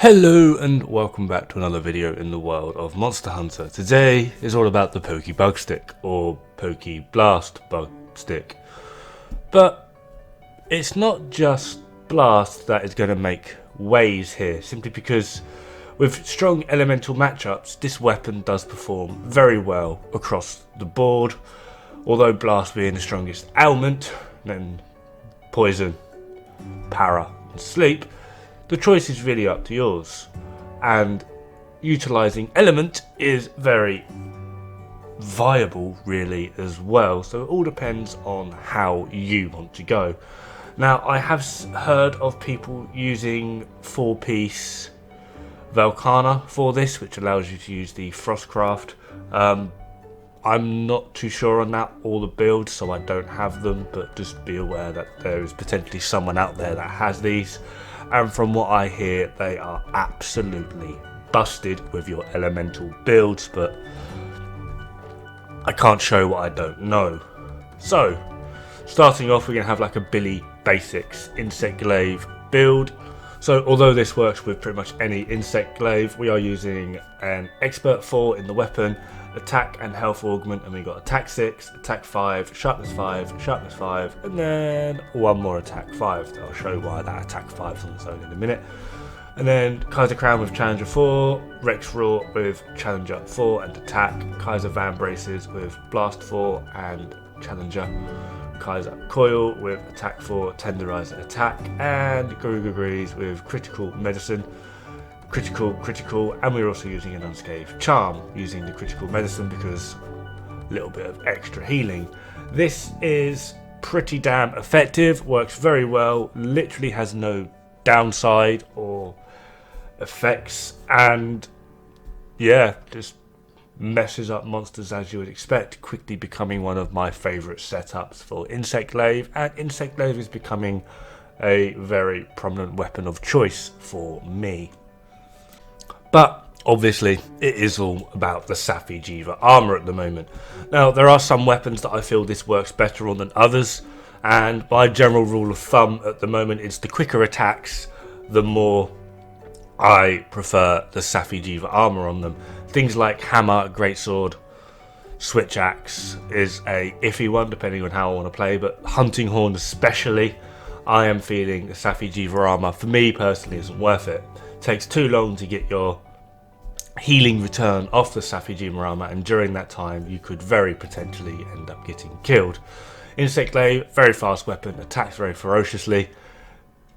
Hello and welcome back to another video in the world of Monster Hunter. Today is all about the Pokey Bug Stick, or Pokey Blast Bug Stick. But it's not just Blast that is going to make waves here, simply because with strong elemental matchups, this weapon does perform very well across the board. Although Blast being the strongest ailment, then Poison, Para and Sleep, the choice is really up to yours, and utilising Element is very viable really as well, so it all depends on how you want to go. Now I have heard of people using 4-piece Velkhana for this, which allows you to use the Frostcraft. I'm not too sure on that, all the builds, so I don't have them, but just be aware that there is potentially someone out there that has these. And from what I hear, they are absolutely busted with your elemental builds, but I can't show what I don't know. So, starting off, we're going to have like a Billy Basics Insect Glaive build. So, although this works with pretty much any Insect Glaive, we are using an Expert 4 in the weapon, Attack and Health Augment, and we've got Attack 6, Attack 5, Sharpness 5, Sharpness 5, and then one more Attack 5. I'll show why that Attack 5 is on its own in a minute. And then Kaiser Crown with Challenger 4, Rex Roar with Challenger 4 and Attack, Kaiser Van Braces with Blast 4 and Challenger, Kaiser Coil with Attack 4, Tenderizer Attack, and Garuga Grease with Critical Medicine. Critical, and we're also using an Unscathed Charm, using the Critical Medicine because a little bit of extra healing. This is pretty damn effective, works very well, literally has no downside or effects, and yeah, just messes up monsters as you would expect, quickly becoming one of my favourite setups for Insect Glaive, and Insect Glaive is becoming a very prominent weapon of choice for me. But obviously it is all about the Safi'jiiva armour at the moment. Now there are some weapons that I feel this works better on than others, and my general rule of thumb at the moment is the quicker attacks, the more I prefer the Safi'jiiva armour on them. Things like Hammer, Greatsword, Switch Axe is a iffy one depending on how I want to play, but Hunting Horn especially, I am feeling the Safi'jiiva armour for me personally isn't worth it. Takes too long to get your healing return off the Safi'jiiva armor, and during that time you could very potentially end up getting killed. Insect Glaive, very fast weapon, attacks very ferociously.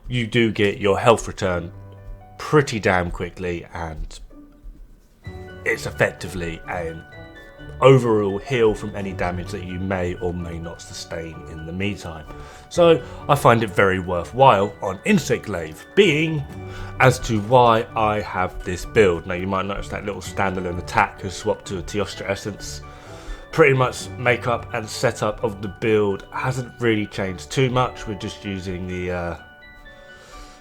You do get your health return pretty damn quickly, and it's effectively an overall heal from any damage that you may or may not sustain in the meantime. So I find it very worthwhile on Insect Glaive, being as to why I have this build. Now you might notice that little standalone attack has swapped to a Teostra Essence. Pretty much makeup and setup of the build hasn't really changed too much. We're just using the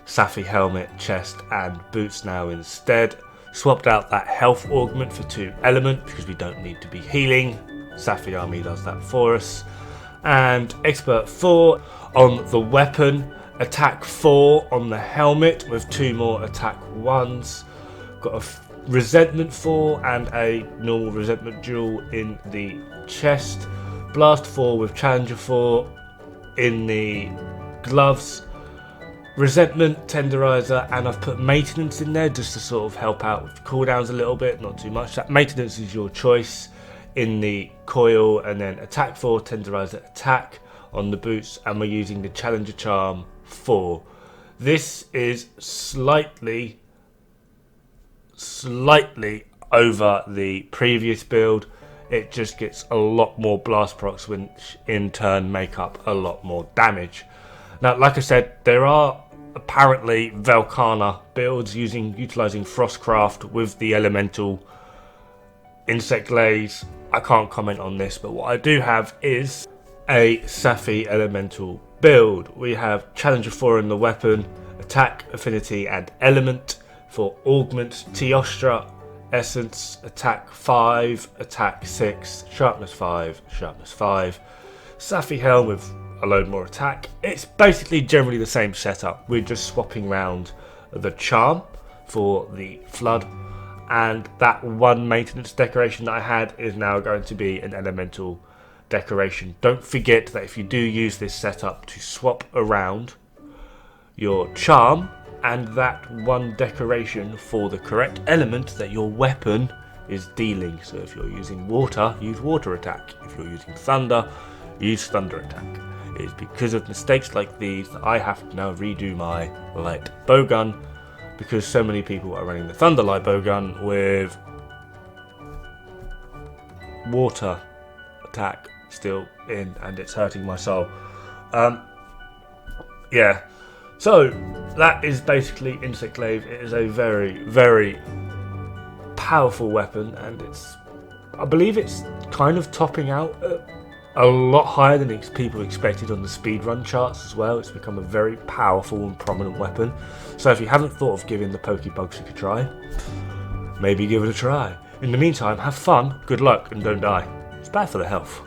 Safi helmet, chest and boots now instead. Swapped out that health augment for 2 element because we don't need to be healing. Safi Army does that for us. And Expert 4 on the weapon, Attack 4 on the helmet with 2 more Attack 1s. Got a Resentment 4 and a normal Resentment dual in the chest. Blast 4 with Challenger 4 in the gloves. Resentment, Tenderizer, and I've put Maintenance in there just to sort of help out with cooldowns a little bit, not too much. That Maintenance is your choice in the coil, and then Attack 4, Tenderizer, Attack on the boots, and we're using the Challenger Charm 4. This is slightly over the previous build. It just gets a lot more blast procs, which in turn make up a lot more damage. Now, like I said, there are apparently Velkhana builds utilising Frostcraft with the elemental Insect Glaives. I can't comment on this, but what I do have is a Safi elemental build. We have Challenger 4 in the weapon, Attack, Affinity and Element for Augment, Teostra Essence, Attack 5, Attack 6, Sharpness 5, Sharpness 5, Safi Helm with a load more attack. It's basically generally the same setup. We're just swapping around the charm. for the flood, and that one maintenance decoration that I had is now going to be an elemental decoration. Don't forget that if you do use this setup, to swap around your charm and that one decoration for the correct element that your weapon is dealing. So if you're using water, use water attack. If you're using thunder, use thunder attack. It is because of mistakes like these that I have to now redo my light bowgun, because so many people are running the thunder light bowgun with water attack still in, and it's hurting my soul. Yeah, so that is basically Insect Glaive. It is a very, very powerful weapon, and I believe it's kind of topping out a lot higher than people expected on the speedrun charts as well. It's become a very powerful and prominent weapon. So if you haven't thought of giving the Pokebugs a try, maybe give it a try. In the meantime, have fun, good luck, and don't die. It's bad for the health.